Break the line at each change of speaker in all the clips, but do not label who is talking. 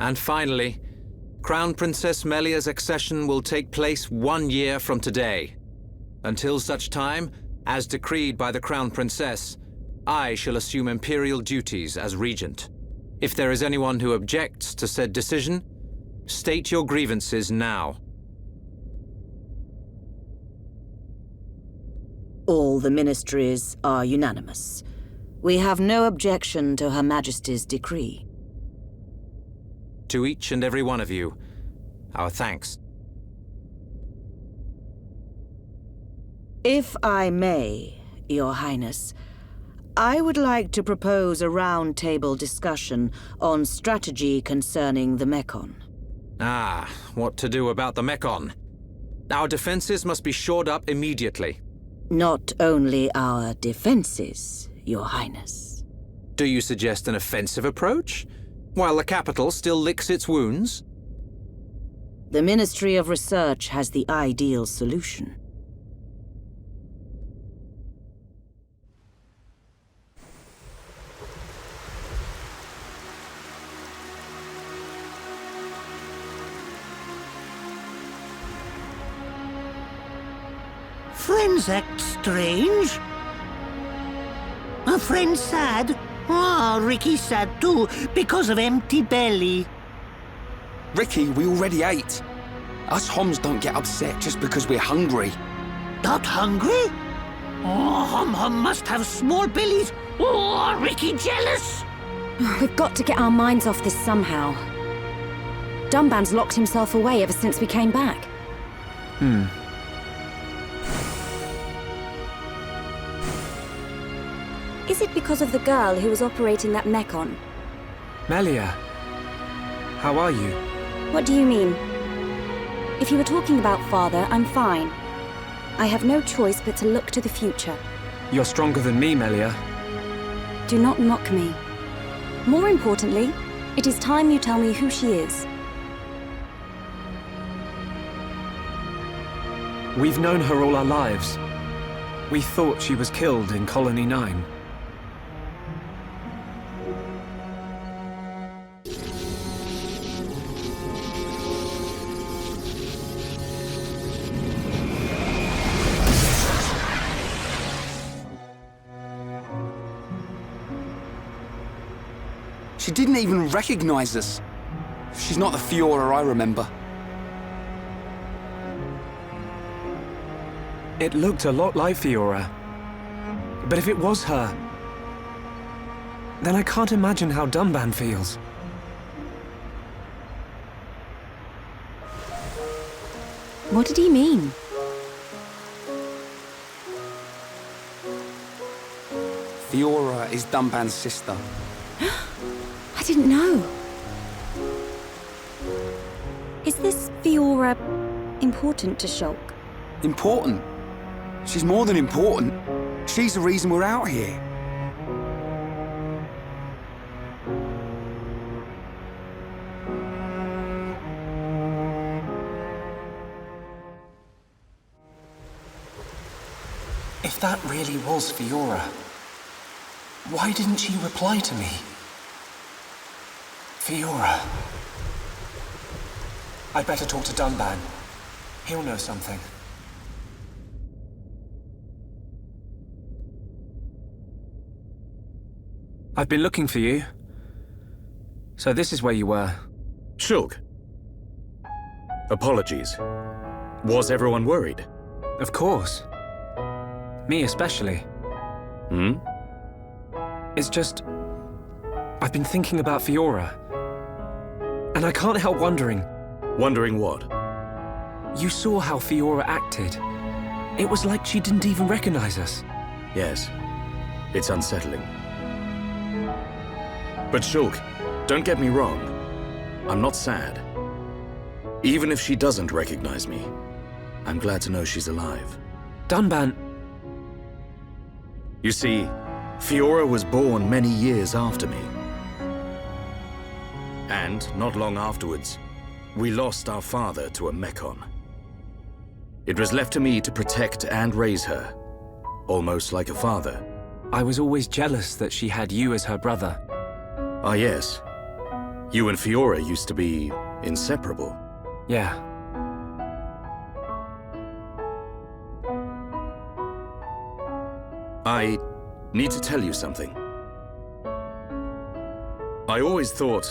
And finally, Crown Princess Melia's accession will take place 1 year from today. Until such time, as decreed by the Crown Princess, I shall assume imperial duties as regent. If there is anyone who objects to said decision, state your grievances now.
All the ministries are unanimous. We have no objection to Her Majesty's decree.
To each and every one of you, our thanks.
If I may, Your Highness, I would like to propose a round-table discussion on strategy concerning the Mekon.
Ah, what to do about the Mekon? Our defenses must be shored up immediately.
Not only our defenses, Your Highness.
Do you suggest an offensive approach, while the capital still licks its wounds?
The Ministry of Research has the ideal solution.
Friends act strange. Are friends sad? Ah, Ricky's sad too, because of empty belly.
Ricky, we already ate. Us Homs don't get upset just because we're hungry.
Not hungry? Oh, Hom must have small bellies. Oh, Ricky jealous.
We've got to get our minds off this somehow. Dunban's locked himself away ever since we came back. Is it because of the girl who was operating that Mekon?
Melia, how are you?
What do you mean? If you were talking about father, I'm fine. I have no choice but to look to the future.
You're stronger than me, Melia.
Do not mock me. More importantly, it is time you tell me who she is.
We've known her all our lives. We thought she was killed in Colony 9.
She didn't even recognize us. She's not the Fiora I remember.
It looked a lot like Fiora. But if it was her, then I can't imagine how Dunban feels.
What did he mean?
Fiora is Dunban's sister.
I didn't know. Is this Fiora important to Shulk?
Important? She's more than important. She's the reason we're out here.
If that really was Fiora, why didn't she reply to me? Fiora. I'd better talk to Dunban. He'll know something. I've been looking for you. So this is where you were.
Shulk. Apologies. Was everyone worried?
Of course. Me especially.
Hmm?
It's just... I've been thinking about Fiora. And I can't help wondering.
Wondering what?
You saw how Fiora acted. It was like she didn't even recognize us.
Yes. It's unsettling. But Shulk, don't get me wrong. I'm not sad. Even if she doesn't recognize me, I'm glad to know she's alive.
Dunban...
You see, Fiora was born many years after me. And, not long afterwards, we lost our father to a Mekon. It was left to me to protect and raise her, almost like a father.
I was always jealous that she had you as her brother.
Ah, yes. You and Fiora used to be inseparable.
Yeah.
I need to tell you something. I always thought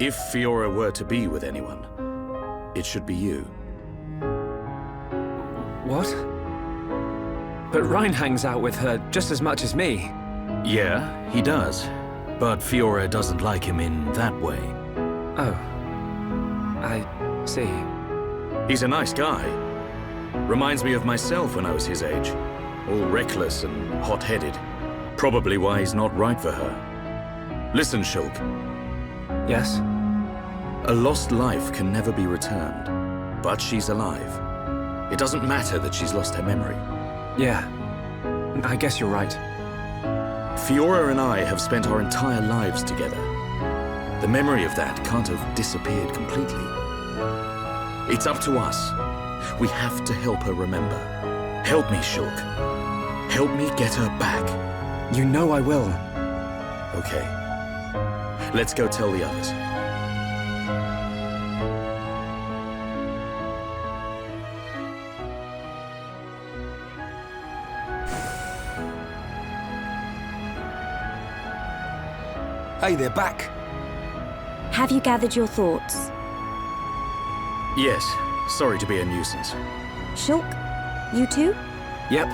if Fiora were to be with anyone, it should be you.
What? But Ryan hangs out with her just as much as me.
Yeah, he does. But Fiora doesn't like him in that way.
Oh. I see.
He's a nice guy. Reminds me of myself when I was his age. All reckless and hot-headed. Probably why he's not right for her. Listen, Shulk.
Yes?
A lost life can never be returned. But she's alive. It doesn't matter that she's lost her memory.
Yeah. I guess you're right.
Fiora and I have spent our entire lives together. The memory of that can't have disappeared completely. It's up to us. We have to help her remember. Help me, Shulk. Help me get her back.
You know I will.
Okay. Let's go tell the others.
Hey, they're back.
Have you gathered your thoughts?
Yes. Sorry to be a nuisance.
Shulk, you too?
Yep.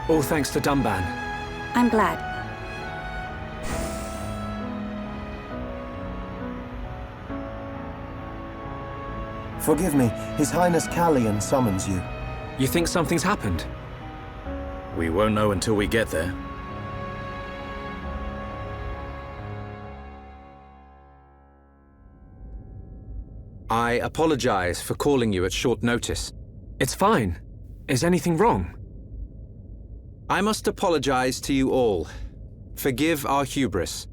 All thanks to Dunban.
I'm glad.
Forgive me, His Highness Callian summons you.
You think something's happened?
We won't know until we get there.
I apologize for calling you at short notice.
It's fine. Is anything wrong?
I must apologize to you all. Forgive our hubris.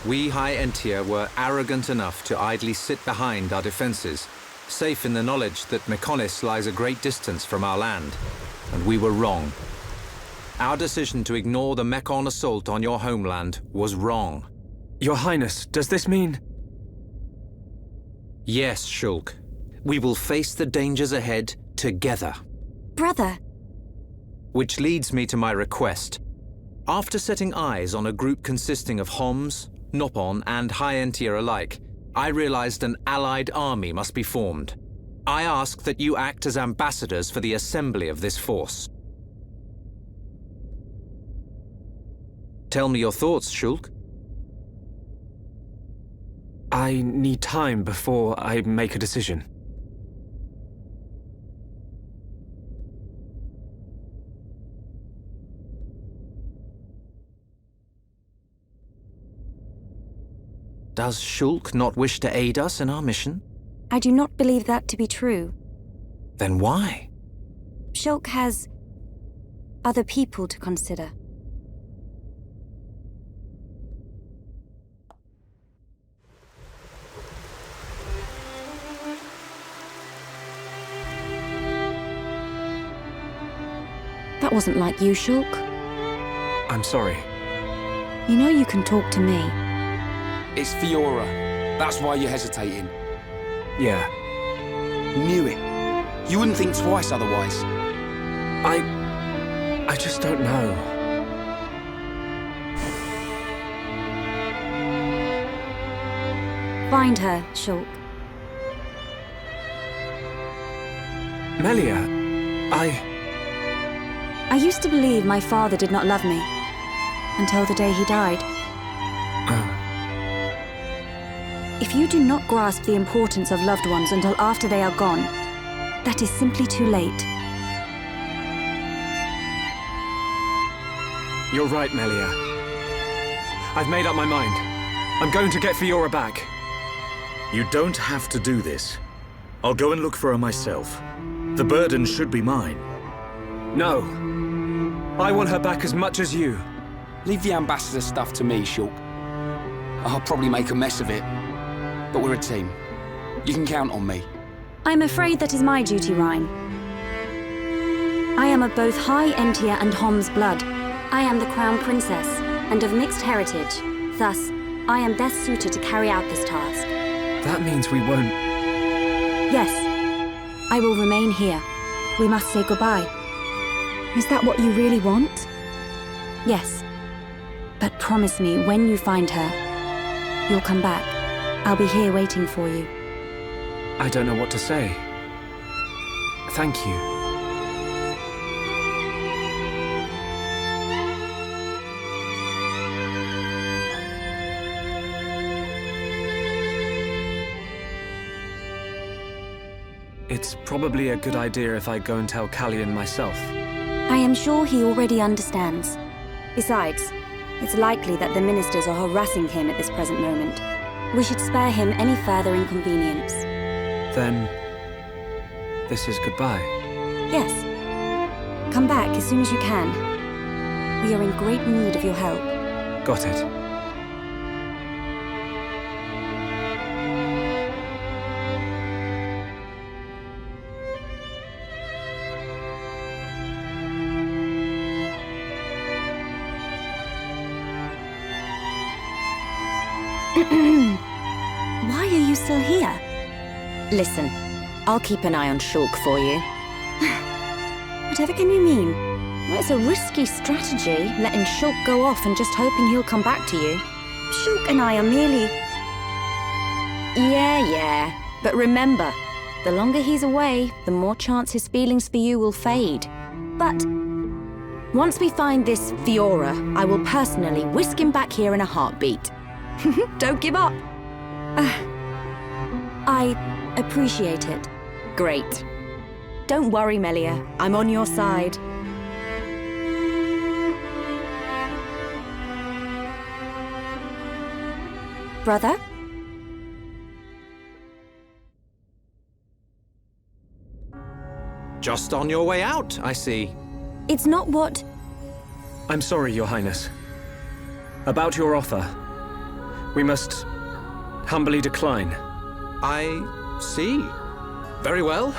We High Entia were arrogant enough to idly sit behind our defenses, safe in the knowledge that Mechonis lies a great distance from our land, and we were wrong. Our decision to ignore the Mechon assault on your homeland was wrong.
Your Highness, does this mean...
Yes, Shulk. We will face the dangers ahead together.
Brother!
Which leads me to my request. After setting eyes on a group consisting of Homs, Nopon, and High Entia alike, I realized an allied army must be formed. I ask that you act as ambassadors for the assembly of this force. Tell me your thoughts, Shulk.
I need time before I make a decision.
Does Shulk not wish to aid us in our mission?
I do not believe that to be true.
Then why?
Shulk has other people to consider. That wasn't like you, Shulk.
I'm sorry.
You know you can talk to me.
It's Fiora. That's why you're hesitating.
Yeah.
Knew it. You wouldn't think twice otherwise.
I just don't know.
Find her, Shulk.
Melia,
I used to believe my father did not love me. Until the day he died. If you do not grasp the importance of loved ones until after they are gone, that is simply too late.
You're right, Melia. I've made up my mind. I'm going to get Fiora back.
You don't have to do this. I'll go and look for her myself. The burden should be mine.
No. I want her back as much as you.
Leave the ambassador stuff to me, Shulk. I'll probably make a mess of it. But we're a team. You can count on me.
I'm afraid that is my duty, Rhine. I am of both High Entia and Hom's blood. I am the Crown Princess, and of mixed heritage, Thus, I am best suited to carry out this task.
That means we won't...
Yes, I will remain here. We must say goodbye. Is that what you really want? Yes. But promise me, when you find her, you'll come back. I'll be here waiting for you.
I don't know what to say. Thank you. It's probably a good idea if I go and tell Callion myself.
I am sure he already understands. Besides, it's likely that the ministers are harassing him at this present moment. We should spare him any further inconvenience.
Then... this is goodbye.
Yes. Come back as soon as you can. We are in great need of your help.
Got it.
Why are you still here?
Listen, I'll keep an eye on Shulk for you.
Whatever can you mean?
Well, it's a risky strategy, letting Shulk go off and just hoping he'll come back to you.
Shulk and I are merely...
Yeah. But remember, the longer he's away, the more chance his feelings for you will fade.
But...
once we find this Fiora, I will personally whisk him back here in a heartbeat. Don't give up.
I appreciate it.
Great. Don't worry, Melia. I'm on your side.
Brother?
Just on your way out, I see.
It's not what...
I'm sorry, Your Highness. About your offer. We must humbly decline.
I see. Very well.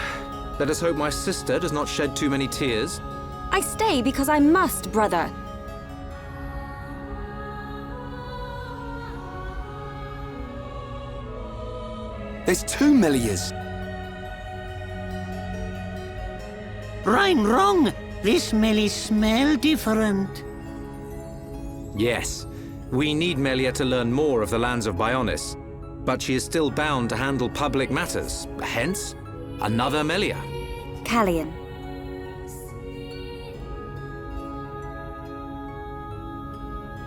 Let us hope my sister does not shed too many tears.
I stay because I must, brother.
There's 2 Melias.
I'm wrong. This Melie smell different.
Yes. We need Melia to learn more of the lands of Bionis. But she is still bound to handle public matters. Hence, another Melia.
Callion.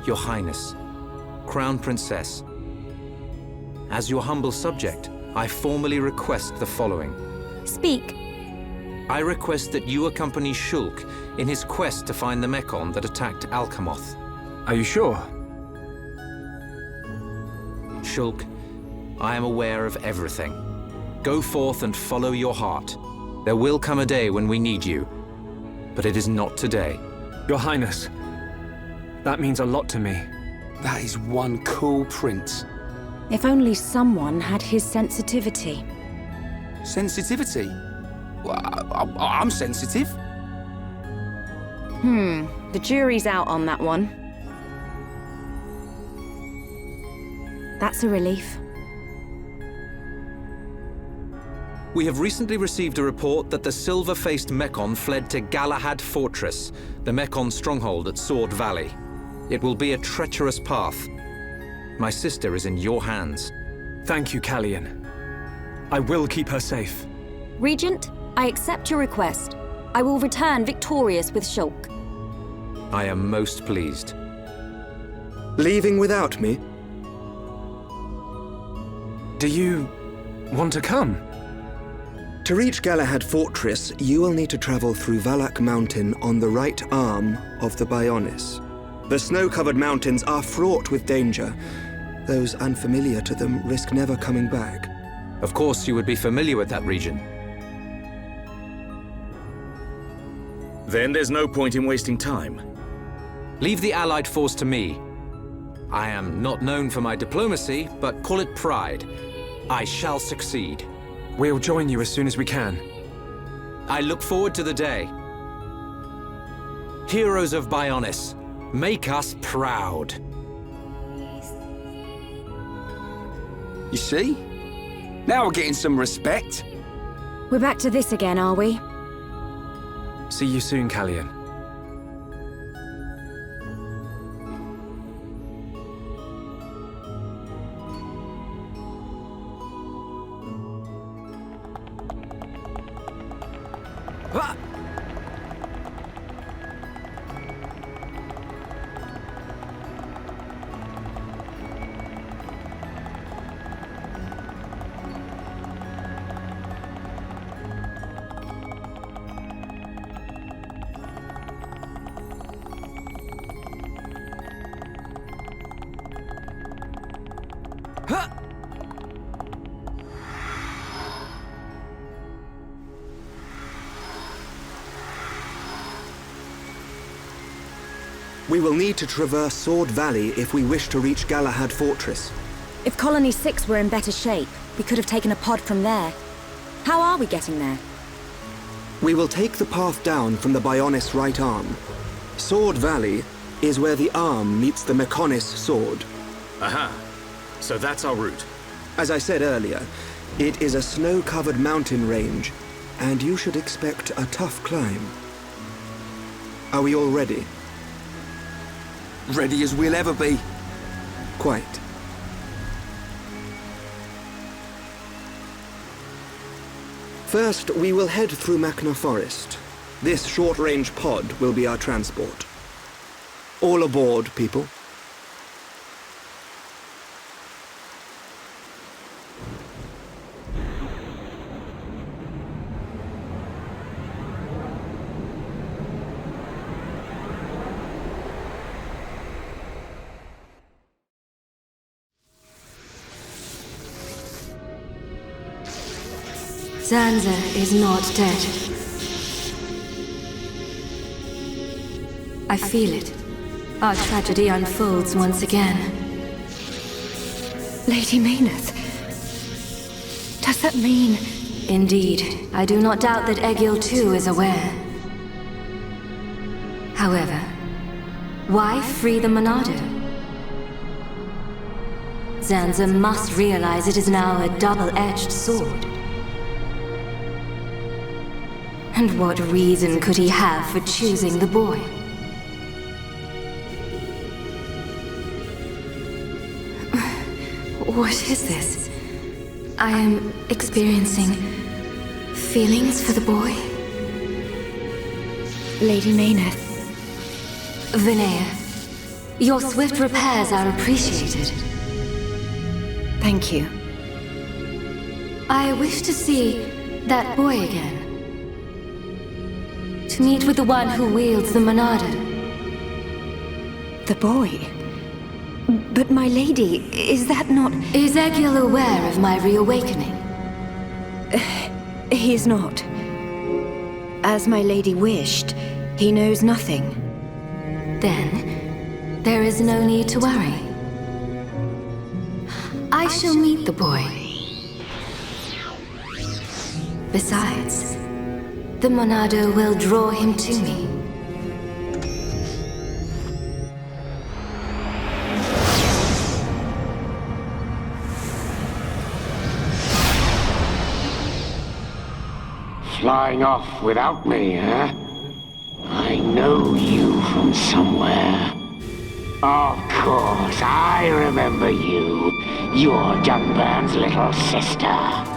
Your Highness, Crown Princess. As your humble subject, I formally request the following.
Speak.
I request that you accompany Shulk in his quest to find the Mekon that attacked Alcamoth.
Are you sure?
Shulk, I am aware of everything. Go forth and follow your heart. There will come a day when we need you, but it is not today.
Your Highness, that means a lot to me.
That is one cool prince.
If only someone had his sensitivity.
Sensitivity? Well, I'm sensitive.
The jury's out on that one.
That's a relief.
We have recently received a report that the silver-faced Mekon fled to Galahad Fortress, the Mekon stronghold at Sword Valley. It will be a treacherous path. My sister is in your hands.
Thank you, Callion. I will keep her safe.
Regent, I accept your request. I will return victorious with Shulk.
I am most pleased.
Leaving without me?
Do you want to come?
To reach Galahad Fortress, you will need to travel through Valak Mountain on the right arm of the Bionis. The snow-covered mountains are fraught with danger. Those unfamiliar to them risk never coming back.
Of course, you would be familiar with that region.
Then there's no point in wasting time.
Leave the Allied force to me. I am not known for my diplomacy, but call it pride. I shall succeed.
We'll join you as soon as we can.
I look forward to the day. Heroes of Bionis, make us proud.
You see? Now we're getting some respect.
We're back to this again, are we?
See you soon, Callian. Ah!
We will need to traverse Sword Valley if we wish to reach Galahad Fortress.
If Colony 6 were in better shape, we could have taken a pod from there. How are we getting there?
We will take the path down from the Bionis right arm. Sword Valley is where the arm meets the Mechonis sword.
Aha. So that's our route.
As I said earlier, it is a snow-covered mountain range, and you should expect a tough climb. Are we all ready?
Ready as we'll ever be.
Quite. First, we will head through Machna Forest. This short-range pod will be our transport. All aboard, people.
Zanza is not dead. I feel it. Our tragedy unfolds once again.
Lady Mayneth. Does that mean...
Indeed, I do not doubt that Egil too is aware. However, why free the Monado? Zanza must realize it is now a double-edged sword. And what reason could he have for choosing the boy? What is this? I am experiencing feelings for the boy.
Lady Mayneth.
Vinaya, your swift repairs are appreciated.
Thank you.
I wish to see that boy again. To meet with the one who wields the Monado.
The boy? But my lady, is that not...
Is Egil aware of my reawakening?
He is not. As my lady wished, he knows nothing.
Then, there is no need to worry. I shall meet the boy. Besides, the Monado will draw him to me.
Flying off without me, huh? I know you from somewhere. Of course, I remember you. You're Dunburn's little sister.